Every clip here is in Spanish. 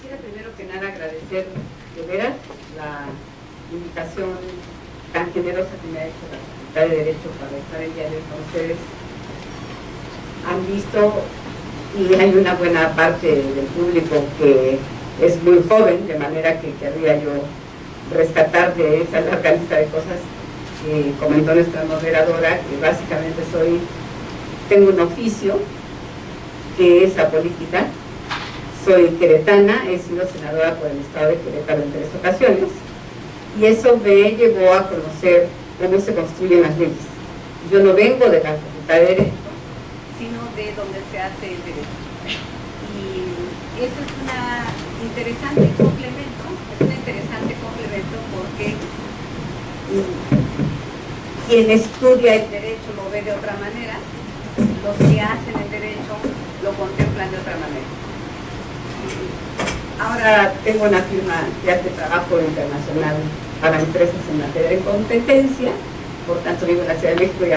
quisiera primero que nada agradecer de veras la invitación tan generosa que me ha hecho la Facultad de Derecho para estar el día de hoy con ustedes. Han visto, y hay una buena parte del público que es muy joven, de manera que querría yo rescatar de esa larga lista de cosas que comentó nuestra moderadora, que básicamente tengo un oficio que es apolítica, soy queretana, he sido senadora por el estado de Querétaro en 3 ocasiones, y eso me llevó a conocer cómo se construyen las leyes. Yo no vengo de la Facultad de Derecho, sino de donde se hace el derecho. Y eso es un interesante complemento porque quien estudia el derecho lo ve de otra manera, los que hacen el derecho lo contemplan de otra manera. Ahora tengo una firma que hace trabajo internacional para empresas en materia de competencia, por tanto vivo en la Ciudad de México y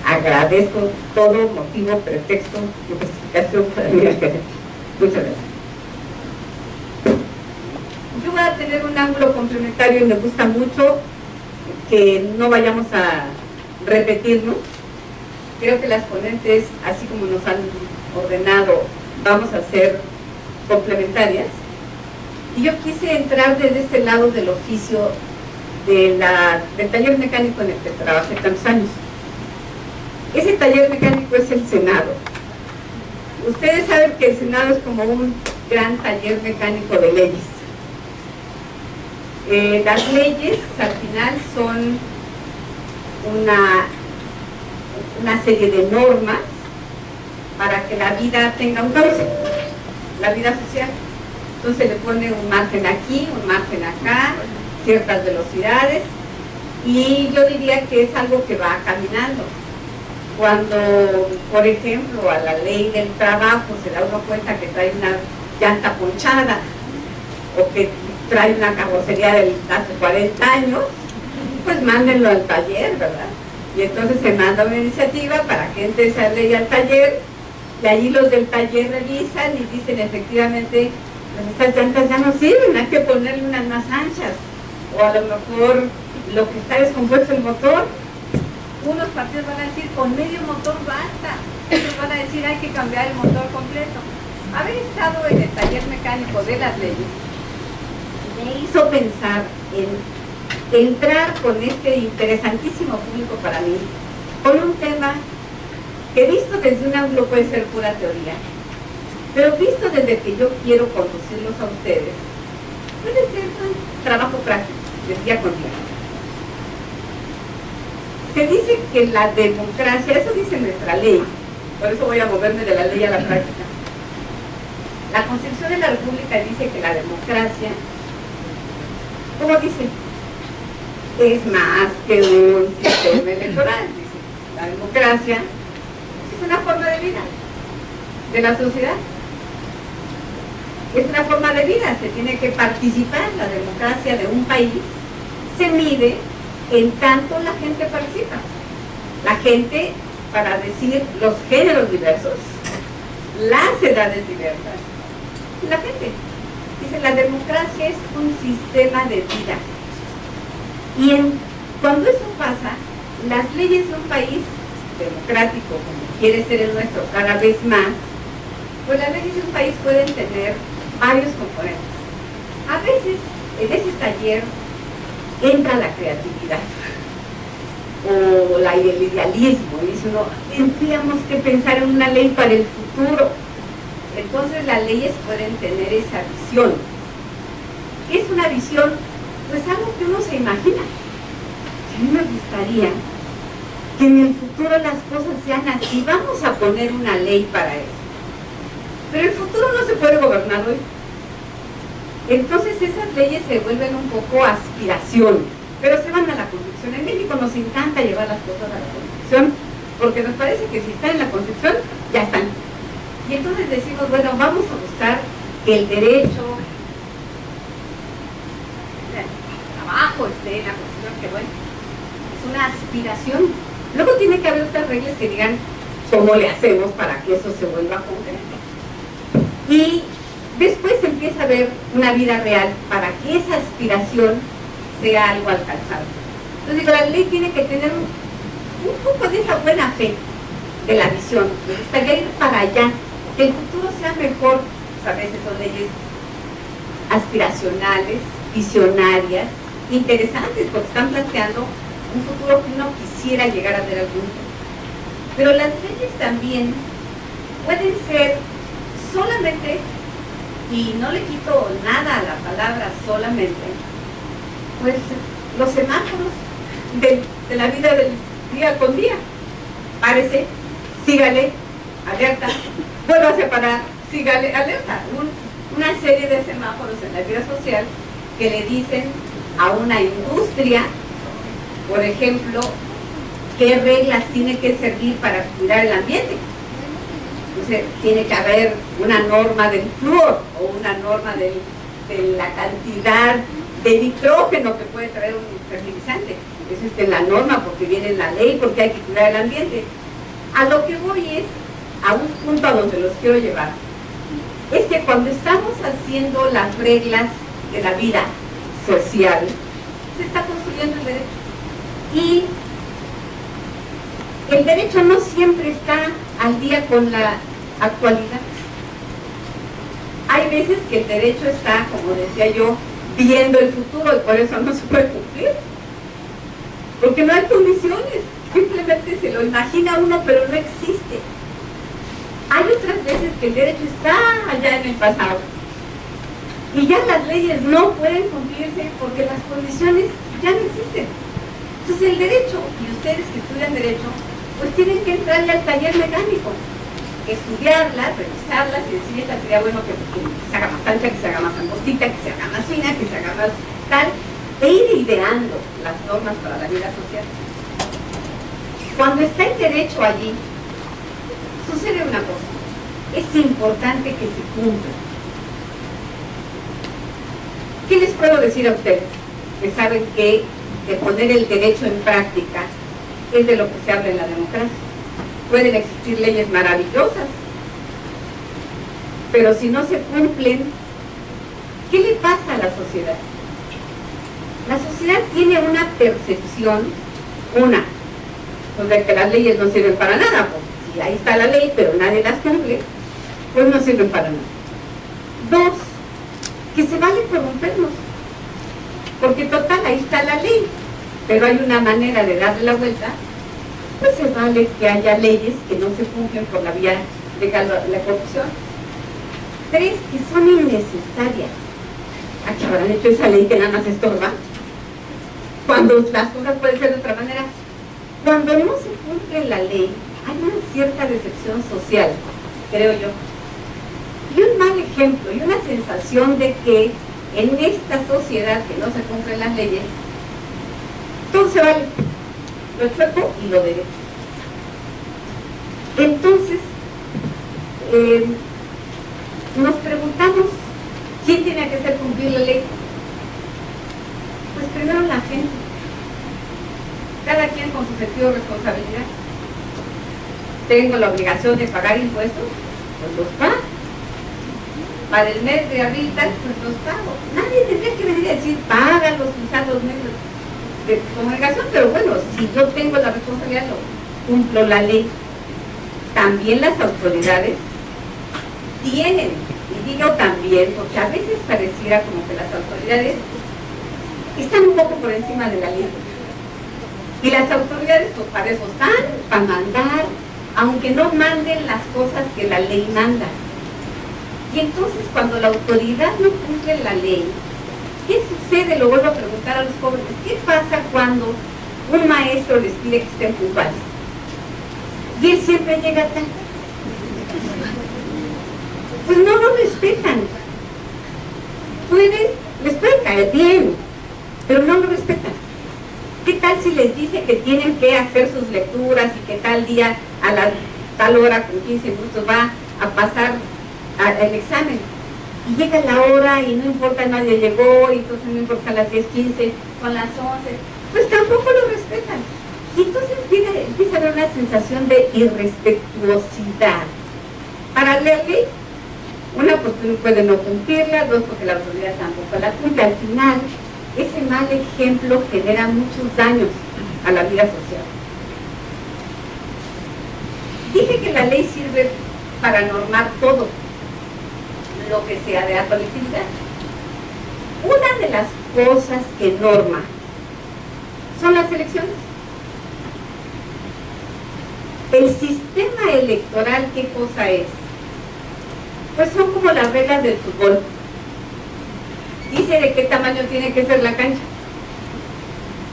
agradezco todo motivo, pretexto y justificación para mi academia. Muchas gracias. Yo voy a tener un ángulo complementario y me gusta mucho que no vayamos a repetirnos. Creo que las ponentes, así como nos han ordenado, vamos a ser complementarias. Y yo quise entrar desde este lado del oficio del taller mecánico en el que trabajé tantos años. Ese taller mecánico es el Senado. Ustedes saben que el Senado es como un gran taller mecánico de leyes. Las leyes al final son una serie de normas para que la vida tenga un cauce, la vida social. Entonces le pone un margen aquí, un margen acá, ciertas velocidades, y yo diría que es algo que va caminando. Cuando, por ejemplo, a la ley del trabajo se da uno cuenta que trae una llanta ponchada o que trae una carrocería de hace 40 años, pues mándenlo al taller, ¿verdad? Y entonces se manda una iniciativa para que entre esa ley al taller, y allí los del taller revisan y dicen efectivamente, pues estas llantas ya no sirven, hay que ponerle unas más anchas, o a lo mejor lo que está descompuesto el motor. Unos partidos van a decir, con medio motor basta, otros van a decir, hay que cambiar el motor completo. Haber estado en el taller mecánico de las leyes me hizo pensar en entrar con este interesantísimo público para mí, con un tema que visto desde un ángulo puede ser pura teoría, pero visto desde que yo quiero conducirlos a ustedes, puede ser un trabajo práctico, del día con día. Se dice que la democracia, eso dice nuestra ley, por eso voy a moverme de la ley a la práctica. La Constitución de la República dice que la democracia, ¿cómo dice? Es más que un sistema electoral, dice. La democracia es una forma de vida de la sociedad. Es una forma de vida, se tiene que participar. La democracia de un país se mide en tanto la gente participa. La gente, para decir los géneros diversos, las edades diversas, la gente. Dice, la democracia es un sistema de vida. Y cuando eso pasa, las leyes de un país democrático, como quiere ser el nuestro cada vez más, pues las leyes de un país pueden tener varios componentes. A veces, en ese taller, entra la creatividad o el idealismo, y dice uno, tendríamos que pensar en una ley para el futuro. Entonces las leyes pueden tener esa visión. ¿Qué es una visión? Pues algo que uno se imagina. A mí me gustaría que en el futuro las cosas sean así, vamos a poner una ley para eso. Pero el futuro no se puede gobernar hoy. Entonces esas leyes se vuelven un poco aspiraciones, pero se van a la Constitución. En México nos encanta llevar las cosas a la Constitución, porque nos parece que si están en la Constitución, ya están. Y entonces decimos, bueno, vamos a buscar que el derecho, el trabajo esté en la Constitución, que bueno, es una aspiración. Luego tiene que haber otras reglas que digan cómo le hacemos para que eso se vuelva concreto. Y después empieza haber una vida real para que esa aspiración sea algo alcanzable. Entonces digo, la ley tiene que tener un poco de esa buena fe de la visión, me gustaría ir para allá, que el futuro sea mejor. Pues a veces son leyes aspiracionales, visionarias, interesantes, porque están planteando un futuro que uno quisiera llegar a ver algún día. Pero las leyes también pueden ser solamente, y no le quito nada a la palabra solamente, pues los semáforos de la vida del día con día. Párese, sígale, alerta, vuélvase a parar, sígale, alerta. Una serie de semáforos en la vida social que le dicen a una industria, por ejemplo, qué reglas tiene que servir para cuidar el ambiente. Entonces, tiene que haber una norma del flúor o una norma de la cantidad de nitrógeno que puede traer un fertilizante. Eso está en la norma porque viene en la ley, porque hay que cuidar el ambiente. A lo que voy es a un punto a donde los quiero llevar. Es que cuando estamos haciendo las reglas de la vida social, se está construyendo el derecho. Y el derecho no siempre está al día con la actualidad. Hay veces que el derecho está, como decía yo, viendo el futuro y por eso no se puede cumplir. Porque no hay condiciones, simplemente se lo imagina uno, pero no existe. Hay otras veces que el derecho está allá en el pasado y ya las leyes no pueden cumplirse porque las condiciones ya no existen. Entonces el derecho, y ustedes que estudian derecho, pues tienen que entrarle al taller mecánico, estudiarla, revisarla y decir, esta sería bueno que se haga más ancha, que se haga más angostita, que se haga más fina, que se haga más tal, e ir ideando las normas para la vida social. Cuando está el derecho allí, sucede una cosa, es importante que se cumpla. ¿Qué les puedo decir a ustedes? Que saben que de poner el derecho en práctica es de lo que se habla en la democracia. Pueden existir leyes maravillosas, pero si no se cumplen, ¿qué le pasa a la sociedad? La sociedad tiene una percepción, donde que las leyes no sirven para nada, porque si ahí está la ley, pero nadie las cumple, pues no sirven para nada. Dos, que se vale corrompernos, porque total, ahí está la ley, pero hay una manera de darle la vuelta, pues se vale que haya leyes que no se cumplen por la vía de la corrupción. Tres, que son innecesarias. Aquí habrán hecho esa ley que nada más estorba, cuando las cosas pueden ser de otra manera. Cuando no se cumple la ley, hay una cierta decepción social, creo yo. Y un mal ejemplo, y una sensación de que en esta sociedad que no se cumplen las leyes, todo se vale, lo chueco y lo derecho. Entonces, nos preguntamos, ¿quién tiene que hacer cumplir la ley? Pues primero la gente, cada quien con su sentido de responsabilidad. Tengo la obligación de pagar impuestos, pues los pago. Para el mes de abril tal, pues los pago. Nadie tendría que venir a decir, págalos, usar los medios de comunicación, pero bueno, si yo tengo la responsabilidad, cumplo la ley. También las autoridades tienen, y digo también, porque a veces pareciera como que las autoridades están un poco por encima de la ley. Y las autoridades, pues para eso están, para mandar, aunque no manden las cosas que la ley manda. Y entonces cuando la autoridad no cumple la ley, ¿qué sucede? Lo vuelvo a preguntar a los jóvenes. ¿Qué pasa cuando un maestro les pide que estén puntuales? Y él siempre llega tarde. Pues no lo respetan. Les puede caer bien, pero no lo respetan. ¿Qué tal si les dice que tienen que hacer sus lecturas y que tal día a la tal hora con 15 minutos va a pasar el examen? Y llega la hora y no importa, nadie llegó, y entonces no importa a las 10:15, son las 11, pues tampoco lo respetan. Y entonces empieza a haber una sensación de irrespetuosidad. Para la ley, Una, pues puede no cumplirla, dos, porque la autoridad tampoco la cumple. Al final, ese mal ejemplo genera muchos daños a la vida social. Dije que la ley sirve para normar todo lo que sea de la colectividad. Una de las cosas que norma son las elecciones. El sistema electoral, ¿qué cosa es? Pues son como las reglas del fútbol. Dice de qué tamaño tiene que ser la cancha.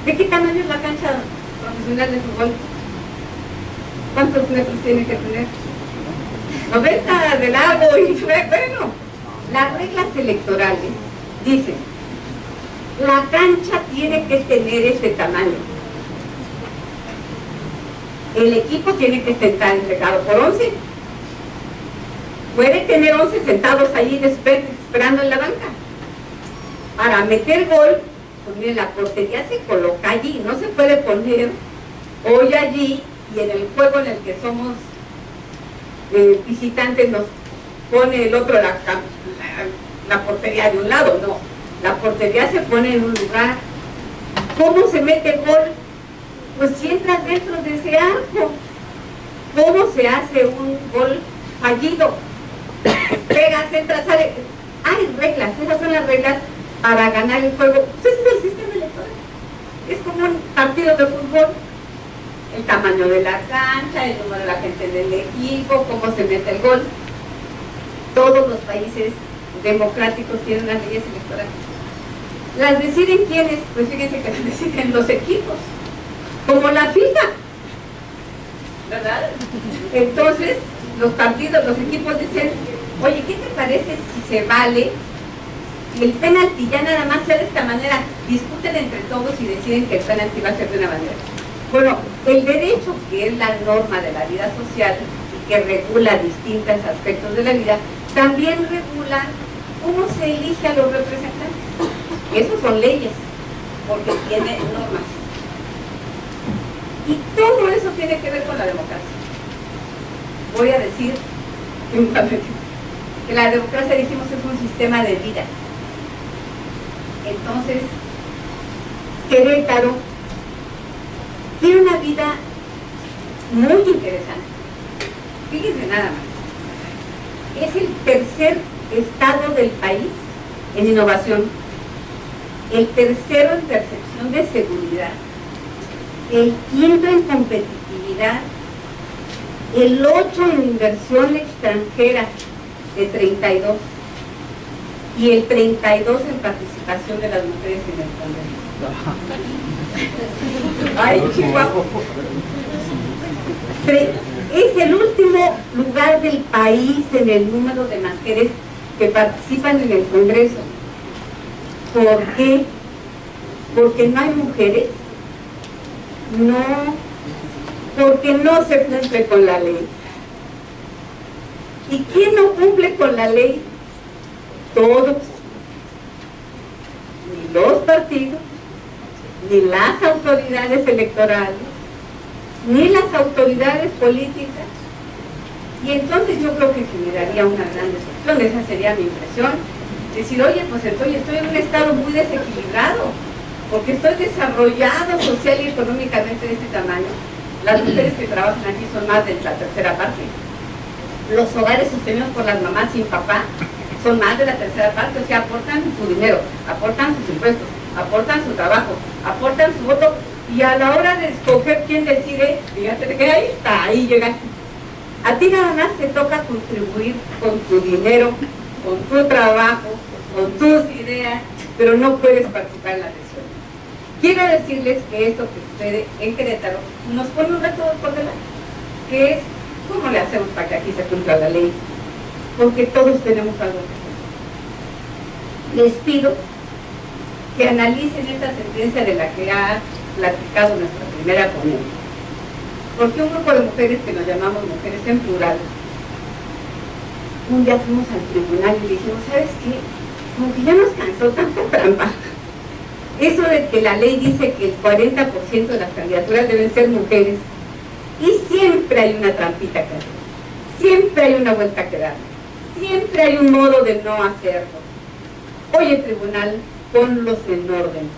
¿De qué tamaño es la cancha profesional de fútbol? ¿Cuántos metros tiene que tener? 90 de largo y bueno. Las reglas electorales dicen, la cancha tiene que tener ese tamaño. El equipo tiene que estar entregado por 11. Puede tener 11 sentados ahí esperando en la banca. Para meter gol, pues miren, la portería se coloca allí, no se puede poner hoy allí y en el juego en el que somos visitantes nos pone el otro la portería de un lado, no. La portería se pone en un lugar. ¿Cómo se mete gol? Pues si entras dentro de ese arco. ¿Cómo se hace un gol fallido? Pegas, entras, sale. Hay reglas, esas son las reglas para ganar el juego. Pues ese es el sistema electoral. Es como un partido de fútbol. El tamaño de la cancha, el número de la gente del equipo, cómo se mete el gol. Todos los países democráticos tienen unas leyes electorales. ¿Las deciden quiénes? Pues fíjense que las deciden los equipos, como la FIFA, ¿verdad? Entonces, los partidos, los equipos dicen, oye, ¿qué te parece si se vale y el penalti ya nada más sea de esta manera? Discuten entre todos y deciden que el penalti va a ser de una manera. Bueno, el derecho, que es la norma de la vida social y que regula distintos aspectos de la vida, también regula cómo se elige a los representantes. Esos son leyes, porque tiene normas. Y todo eso tiene que ver con la democracia. Voy a decir que la democracia, dijimos, es un sistema de vida. Entonces, Querétaro tiene una vida muy interesante. Fíjense nada más. Es el tercer estado del país en innovación, el tercero en percepción de seguridad, el quinto en competitividad, el 8 en inversión extranjera de 32 y el 32 en participación de las mujeres en el Congreso. ¡Ay, Chihuahua! Es el último lugar del país en el número de mujeres que participan en el Congreso. ¿Por qué? Porque no hay mujeres. No, porque no se cumple con la ley. ¿Y quién no cumple con la ley? Todos. Ni los partidos, ni las autoridades electorales, ni las autoridades políticas. Y entonces yo creo que generaría una gran decepción. Esa sería mi impresión. Decir, oye, pues estoy en un estado muy desequilibrado, porque estoy desarrollado social y económicamente de este tamaño. Las mujeres que trabajan aquí son más de la tercera parte. Los hogares sostenidos por las mamás sin papá son más de la tercera parte, o sea, aportan su dinero, aportan sus impuestos, aportan su trabajo, aportan su voto, y a la hora de escoger quién decide, fíjate que ahí está, ahí llegaste. A ti nada más te toca contribuir con tu dinero, con tu trabajo, con tus ideas, pero no puedes participar en la decisión. Quiero decirles que esto que sucede en Querétaro nos pone un reto por delante, que es cómo le hacemos para que aquí se cumpla la ley, porque todos tenemos algo que hacer. Les pido que analicen esta sentencia de la que ha platicado nuestra primera ponente, porque un grupo de mujeres que nos llamamos mujeres en plural, un día fuimos al tribunal y le dijimos, ¿sabes qué? Como que ya nos cansó tanta trampa. Eso de que la ley dice que el 40% de las candidaturas deben ser mujeres, y siempre hay una trampita que hacer, siempre hay una vuelta que dar, siempre hay un modo de no hacerlo. Oye, tribunal, ponlos en orden.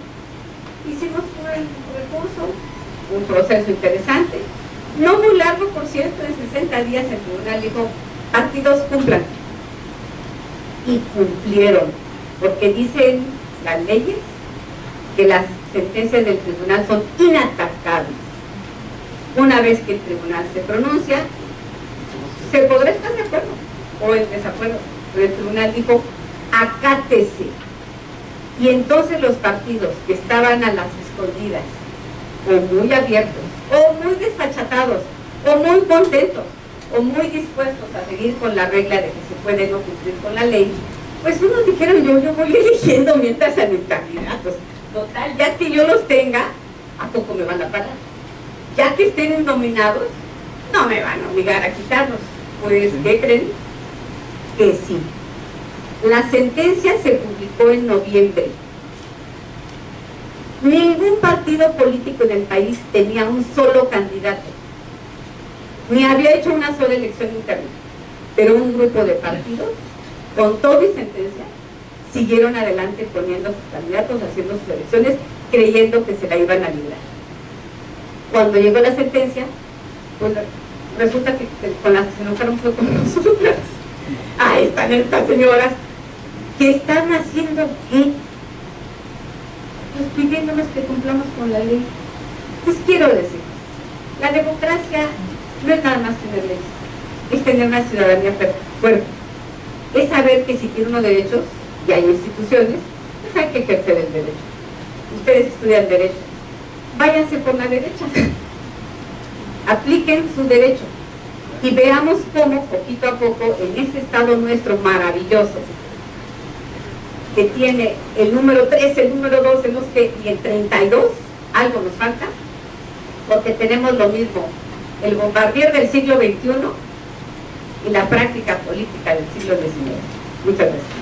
Hicimos un recurso, un proceso interesante, no muy largo, por cierto, en 60 días el tribunal dijo, partidos cumplan. Y cumplieron, porque dicen las leyes que las sentencias del tribunal son inatacables. Una vez que el tribunal se pronuncia, se podrá estar de acuerdo o en desacuerdo, pero el tribunal dijo, acátese. Y entonces los partidos que estaban a las escondidas, o muy abiertos, o muy desfachatados, o muy contentos, o muy dispuestos a seguir con la regla de que se puede no cumplir con la ley, pues unos dijeron, yo voy eligiendo mientras a mis candidatos. Total, ya que yo los tenga, ¿a poco me van a parar? Ya que estén nominados, no me van a obligar a quitarlos. Pues, ¿qué creen? Que sí. La sentencia se publicó en noviembre. Ningún partido político en el país tenía un solo candidato, ni había hecho una sola elección interna, pero un grupo de partidos, con todo y sentencia, siguieron adelante poniendo sus candidatos, haciendo sus elecciones, creyendo que se la iban a librar. Cuando llegó la sentencia, pues resulta que con las que se enojaron fue con nosotras. Ahí están estas señoras que están haciendo qué, pues pidiéndonos que cumplamos con la ley. Les quiero decir, la democracia no es nada más tener leyes, es tener una ciudadanía fuerte, es saber que si tiene unos derechos y hay instituciones, pues hay que ejercer el derecho. Ustedes estudian derecho, váyanse por la derecha, apliquen su derecho y veamos cómo poquito a poco en este estado nuestro maravilloso, que tiene el número 3, el número 2, y el 32, algo nos falta, porque tenemos lo mismo, el bombardier del siglo XXI y la práctica política del siglo XIX. Muchas gracias.